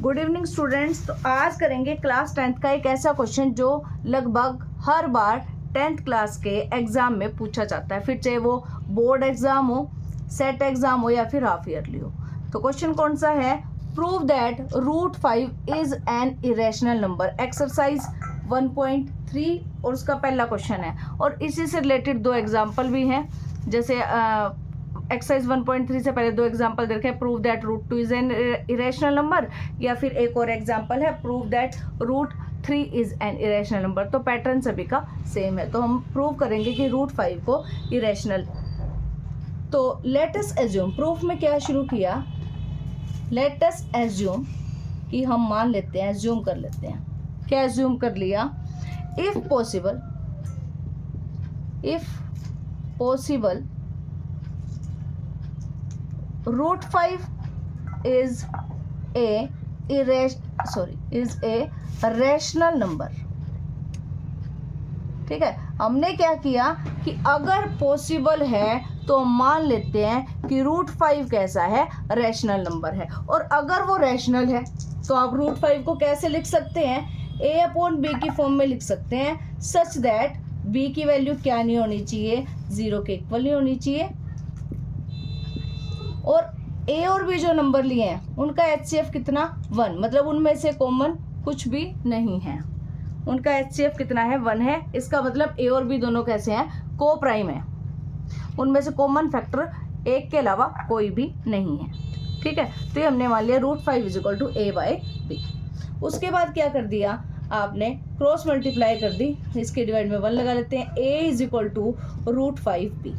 Good evening students. तो आज करेंगे क्लास 10th का एक ऐसा क्वेश्चन जो लगभग हर बार 10th क्लास के एग्जाम में पूछा जाता है, फिर चाहे वो बोर्ड एग्जाम हो, सेट एग्जाम हो या फिर हाफ ईयरली हो। तो क्वेश्चन कौन सा है? Prove that √5 is an irrational number. Exercise 1.3 और उसका पहला क्वेश्चन है और इसी से रिलेटेड दो एग्जाम्पल भी हैं। जैसे एक्सरसाइज 1.3 से पहले दो एग्जाम्पल देखे, prove that √2 is an irrational number, या फिर एक और एग्जाम्पल है prove that √3 is an irrational number. तो पैटर्न सभी का सेम है। तो हम प्रूव करेंगे कि √5 को इरेशनल। तो लेट अस एज्यूम, प्रूफ में क्या शुरू किया, लेट अस एज्यूम कि हम मान लेते हैं, एज्यूम कर लेते हैं। क्या एज्यूम कर लिया? If possible √5 is a rational number। ठीक है, हमने क्या किया कि अगर पॉसिबल है तो हम मान लेते हैं कि √5 कैसा है, रैशनल नंबर है। और अगर वो रैशनल है तो आप √5 को कैसे लिख सकते हैं? a/b की फॉर्म में लिख सकते हैं, सच दैट b की वैल्यू क्या नहीं होनी चाहिए, 0 के इक्वल नहीं होनी चाहिए। और a और b जो नंबर लिए हैं उनका HCF कितना? 1, मतलब उनमें से कॉमन कुछ भी नहीं है। उनका HCF कितना है? 1 है। इसका मतलब a और b दोनों कैसे हैं? को प्राइम है। उनमें से कॉमन फैक्टर एक के अलावा कोई भी नहीं है। ठीक है, तो ये हमने मान लिया √5 = a/b। उसके बाद क्या कर दिया आपने? क्रॉस मल्टीप्लाई कर दी, इसके डिवाइड में 1 लगा लेते हैं। a = √5b।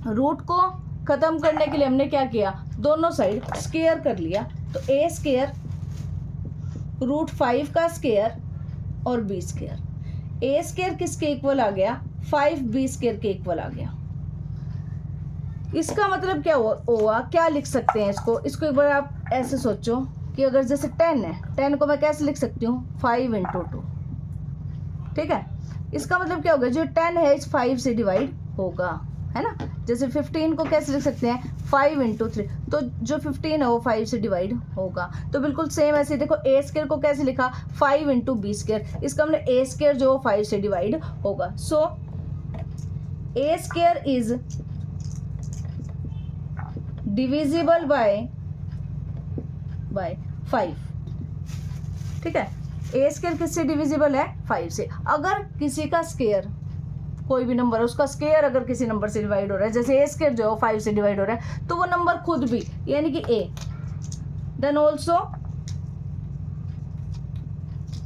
रूट को खत्म करने के लिए हमने क्या किया? दोनों साइड स्क्वायर कर लिया। तो a स्क्वायर √5 का स्क्वायर और b स्क्वायर। a स्क्वायर किसके इक्वल आ गया? 5b स्क्वायर के इक्वल आ गया। इसका मतलब क्या हुआ? क्या लिख सकते हैं इसको? इसको एक बार आप ऐसे सोचो कि अगर जैसे 10 है, 10 को मैं कैसे लिख सकती हूँ? 5 × 2। ठीक है, इसका मतलब क्या होगा? जो 10 है इस 5 से डिवाइड होगा, है ना। जैसे 15 को कैसे लिख सकते हैं? 5 × 3। तो जो 15 है वो 5 से डिवाइड होगा। तो बिल्कुल सेम ऐसे देखो, a स्क्वायर को कैसे लिखा? 5 × b स्क्वायर। इसका मतलब a स्क्वायर जो 5 से डिवाइड होगा। सो a square is divisible by 5। ठीक है, a स्क्वायर किससे डिविजिबल है? 5 से। अगर किसी का स्क्वायर, कोई भी नंबर है, उसका स्क्वायर अगर किसी नंबर से डिवाइड हो रहा है, जैसे a स्क्वायर जो है 5 से डिवाइड हो रहा है, तो वो नंबर खुद भी यानी कि a, then also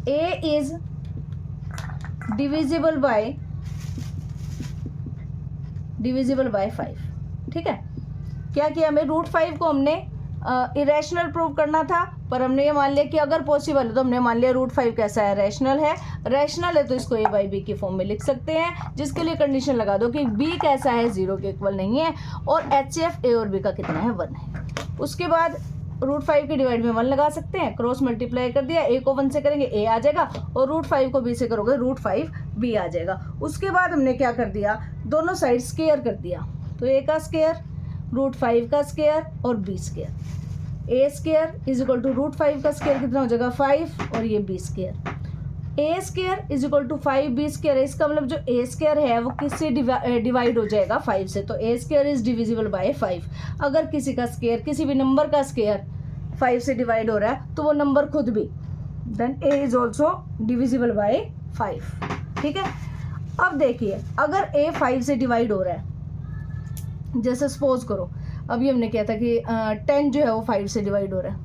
a is divisible by 5। ठीक है, क्या किया हमें? √5 को हमने इरेशनल प्रूव करना था, पर हमने ये मान लिया कि अगर पॉसिबल है तो हमने मान लिया √5 कैसा है? रैशनल है। रैशनल है तो इसको a/b की फॉर्म में लिख सकते हैं, जिसके लिए कंडीशन लगा दो कि b कैसा है? 0 के इक्वल नहीं है। और HCF a और b का कितना है? 1 है। उसके बाद √5 के डिवाइड में 1 लगा सकते हैं, क्रॉस मल्टीप्लाई कर दिया, a को 1 से करेंगे a आ जाएगा, और √5 को b से करोगे √5b आ जाएगा। उसके बाद हमने क्या कर दिया? दोनों साइड स्क्वायर कर दिया। तो a का स्क्वायर √5 का स्क्वायर और b स्क्वायर। a स्क्वायर = √5 का स्क्वायर कितना हो जाएगा? 5, और ये b square. a square = 5b square है। इसका मतलब जो a स्क्वायर है वो किससे डिवाइड हो जाएगा? 5 से। तो a square is divisible by 5। अगर किसी का स्क्वायर, किसी भी नंबर का स्क्वायर 5 से डिवाइड हो रहा है तो वो नंबर खुद भी, then a is also divisible by 5। ठीक है, अब देखिए अगर a 5 से डिवाइड हो रहा है, जैसे सपोज करो अभी हमने किया था कि 10 जो है वो 5 से डिवाइड हो रहा है।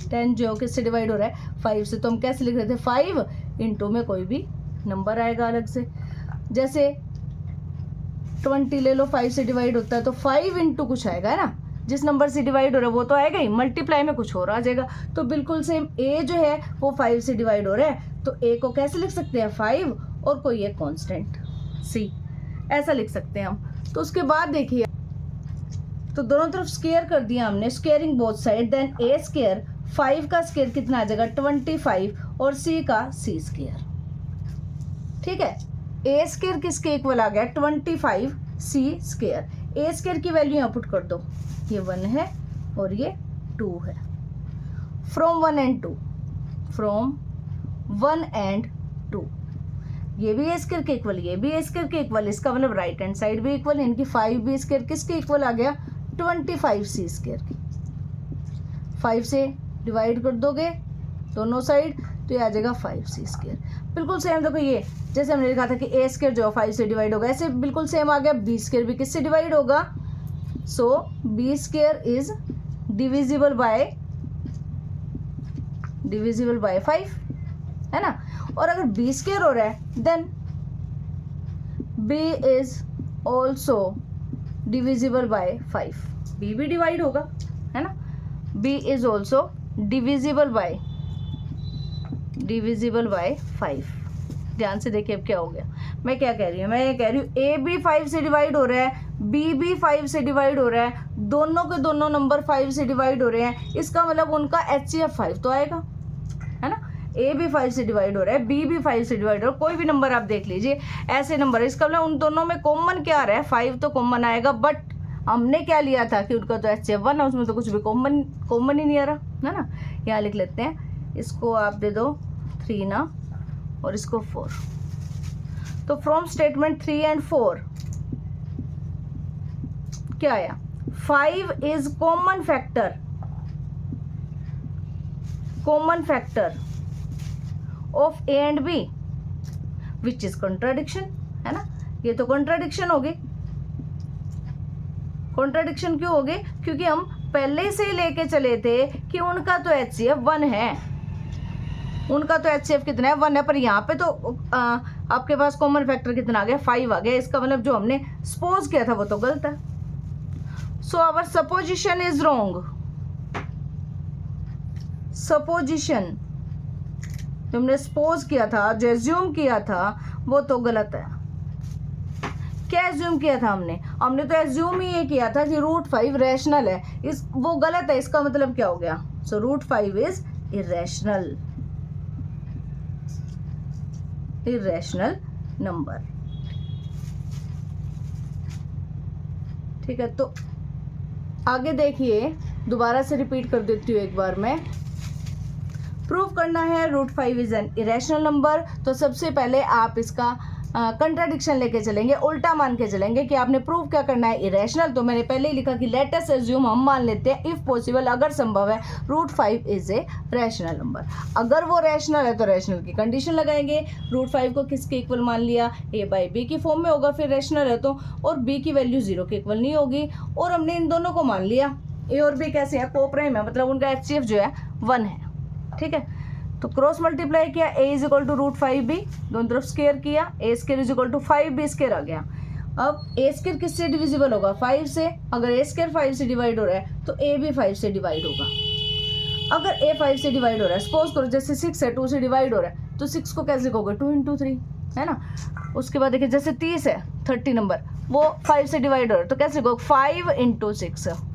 10 जो है किससे डिवाइड हो रहा है? 5 से। तो हम कैसे लिख रहे थे? 5 × में कोई भी नंबर आएगा अलग से। जैसे 20 ले लो, 5 से डिवाइड होता है तो 5 × कुछ आएगा, है ना। जिस नंबर से डिवाइड हो रहा है वो तो आएगा ही, मल्टीप्लाई में कुछ और आ जाएगा। तो बिल्कुल सेम a जो है वो 5 से डिवाइड हो रहा है, तो a को कैसे लिख सकते हैं? 5 और कोई एक कॉन्स्टेंट c, ऐसा लिख सकते हैं हम। तो उसके बाद देखिए, तो दोनों तरफ स्क्वायर कर दिया हमने, squaring both side, then a square 5 का स्क्वायर कितना आ जाएगा? 25, और c का c स्क्वायर। ठीक है, a स्क्वायर किसके इक्वल आ गया? 25 c स्क्वायर। a स्क्वायर की वैल्यू यहाँ पुट कर दो, ये 1 है और ये 2 है। फ्रॉम 1 and 2, फ्रॉम 1 and 2, ये भी ए स्क्वायर के इक्वल, ये भी ए स्क्वायर के इक्वल, इसका मतलब राइट हैंड साइड भी इक्वल, इनकी 5b स्क्वायर किसके इक्वल आ गया, 25c स्क्वायर की। 5 से डिवाइड कर दोगे दोनों साइड तो ये आ जाएगा 5c स्क्वायर। बिल्कुल सेम देखो, ये जैसे हमने लिखा था कि ए स्क्वायर जो 5 से डिवाइड होगा, ऐसे बिल्कुल सेम आ गया। बी स्क्वायर भी किससे डिवाइड होगा, so B square is divisible by 5, है ना। और अगर बी स्क्वायर हो रहा है then B is also divisible by 5, B भी डिवाइड होगा, है ना। B is also divisible by 5। ध्यान से देखिए अब क्या हो गया, मैं क्या कह रही हूँ, मैं ये कह रही हूँ ए भी 5 से डिवाइड हो रहा है, बी भी 5 से डिवाइड हो रहा है, दोनों के दोनों नंबर 5 से डिवाइड हो रहे हैं, इसका मतलब उनका HCF 5 तो आएगा, है ना। ए भी 5 से डिवाइड हो रहा है, बी भी 5 से डिवाइड हो रहा है, कोई भी नंबर आप देख लीजिए ऐसे नंबर है, इसका मतलब उन दोनों में कॉमन क्या आ रहा है, 5 तो कॉमन आएगा। बट हमने क्या लिया था कि उनका तो HCF 1 है, उसमें तो कुछ भी कॉमन ही नहीं आ रहा, है ना। यहाँ लिख लेते हैं, इसको आप दे दो 3 ना, और इसको 4। तो फ्रॉम स्टेटमेंट 3 and 4 क्या आया, 5 is common factor of A and B which is contradiction, है ना। ये तो कॉन्ट्राडिक्शन हो गई। कॉन्ट्राडिक्शन क्यों हो गई, क्योंकि हम पहले से ही लेके चले थे कि उनका तो HCF 1 है, उनका तो HCF कितना है, 1 है, पर यहाँ पे तो आपके पास कॉमन फैक्टर कितना आ गया, 5 आ गया। इसका मतलब जो हमने सपोज किया था वो तो गलत है। So our supposition is wrong. Supposition जो हमने सपोज किया था, जो एज्यूम किया था, वो तो गलत है। क्या एज्यूम किया था हमने तो एज्यूम ही ये किया था कि √5 रैशनल है, वो गलत है। इसका मतलब क्या हो गया, सो √5 इज इरेशनल नंबर। ठीक है, तो आगे देखिए, दोबारा से रिपीट कर देती हूँ एक बार मैं। प्रूव करना है √5 इज एन इरेशनल नंबर, तो सबसे पहले आप इसका कंट्राडिक्शन लेके चलेंगे, उल्टा मान के चलेंगे कि आपने प्रूव क्या करना है, इरेशनल। तो मैंने पहले ही लिखा कि लेट अस अज्यूम, हम मान लेते हैं, इफ पॉसिबल, अगर संभव है, √5 इज ए रैशनल नंबर। अगर वो रैशनल है तो रैशनल की कंडीशन लगाएंगे। √5 को किसके इक्वल मान लिया, a/b की फॉर्म में होगा, फिर रैशनल है तो, और b की वैल्यू 0 के इक्वल नहीं होगी। और हमने इन दोनों को मान लिया, a और b कैसे है, कोप्राइम है, मतलब उनका HCF जो है 1 है। ठीक है, तो क्रॉस मल्टीप्लाई किया, a is equal to √5b, दोनों तरफ स्क्वायर किया, a square is equal to 5b square आ गया। अब a स्क्वायर किससे डिविजिबल होगा, 5 से। अगर a स्क्वायर 5 से डिवाइड हो रहा है तो a भी 5 से डिवाइड होगा। अगर a 5 से डिवाइड हो रहा है, सपोज करो जैसे 6 है, 2 से डिवाइड हो रहा है, तो 6 को कैसे लिखोगे, 2 × 3, है ना। उसके बाद देखिए जैसे 30 है, 30 नंबर, वो 5 से डिवाइड हो रहा है, तो कैसे लिखोगे, 5 × 6।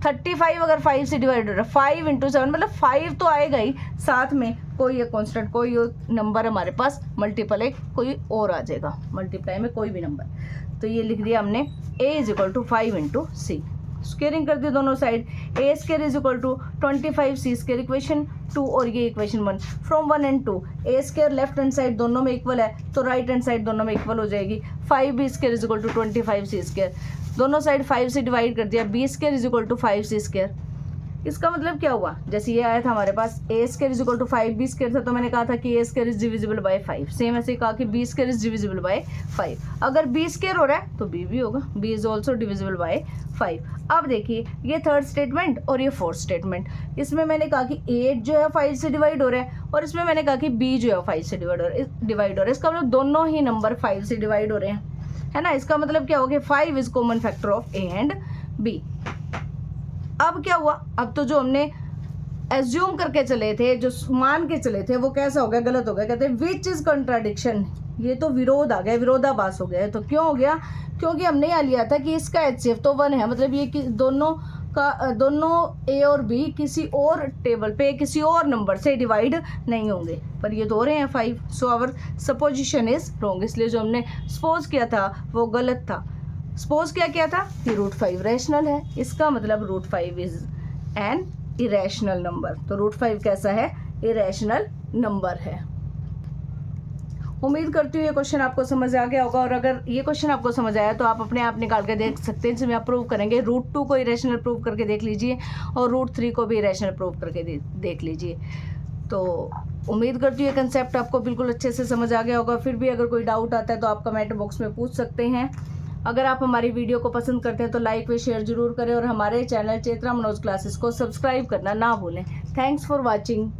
35 अगर 5 से डिवाइड हो रहा है, 5 × 7, मतलब 5 तो आएगा ही, साथ में कोई एक कांस्टेंट, कोई नंबर हमारे पास मल्टीपल है, कोई और आ जाएगा मल्टीप्लाई में, कोई भी नंबर। तो ये लिख दिया हमने, a is equal to 5 × c, squaring कर दी दोनों side, a square is equal to 25c square, equation 2, और ये equation 1। From 1 and 2, a square left hand side दोनों में इक्वल है, तो राइट हैंड साइड दोनों में इक्वल हो जाएगी। 5b square is equal to 25c square, दोनों साइड 5 से डिवाइड कर दिया, b square is equal to 5c square. इसका मतलब क्या हुआ, जैसे ये आया था हमारे पास, a square is equal to 5b square था, तो मैंने कहा था कि a square is divisible by 5। Same ऐसे ही कहा कि b square is divisible by 5। अगर b स्क्वायर हो रहा है तो b भी होगा, b is also divisible by 5। अब देखिए, ये थर्ड स्टेटमेंट और ये फोर्थ स्टेटमेंट, इसमें मैंने कहा कि 8 जो है 5 से डिवाइड हो रहा है, और इसमें मैंने कहा कि b जो है 5 से डिवाइड हो रहा है। इसका मतलब दोनों ही नंबर 5 से डिवाइड हो रहे हैं, है ना। इसका मतलब क्या हो गया, 5 is common factor of a and b। अब क्या हुआ, अब तो जो हमने एज्यूम करके चले थे, जो मान के चले थे, वो कैसा हो गया, गलत हो गया। कहते हैं विच इज कंट्राडिक्शन, ये तो विरोध आ गया, विरोधाभास हो गया। तो क्यों हो गया, क्योंकि हमने यहाँ लिया था कि इसका HCF तो 1 है, मतलब ये कि दोनों a और b किसी और टेबल पे किसी और नंबर से डिवाइड नहीं होंगे, पर ये तो हो रहे हैं 5। So our supposition is wrong, इसलिए जो हमने सपोज किया था वो गलत था। सपोज क्या किया था कि √5 रैशनल है, इसका मतलब √5 इज एन इरेशनल नंबर। तो रूट 5 कैसा है? इरेशनल नंबर है। उम्मीद करती हूँ ये क्वेश्चन आपको समझ आ गया होगा, और अगर ये क्वेश्चन आपको समझ आया तो आप अपने आप निकाल के देख सकते हैं, जिसमें आप प्रूव करेंगे। रूट 2 को इरेशनल प्रूव करके देख लीजिए और रूट 3 को भी इरेशनल प्रूव करके देख लीजिए। तो उम्मीद करती हूँ ये कंसेप्ट आपको बिल्कुल अच्छे से समझ आ गया होगा। फिर भी अगर कोई डाउट आता है तो आप कमेंट बॉक्स में पूछ सकते हैं। अगर आप हमारी वीडियो को पसंद करते हैं तो लाइक व शेयर जरूर करें, और हमारे चैनल चेतना मनोज क्लासेस को सब्सक्राइब करना ना भूलें। Thanks for watching.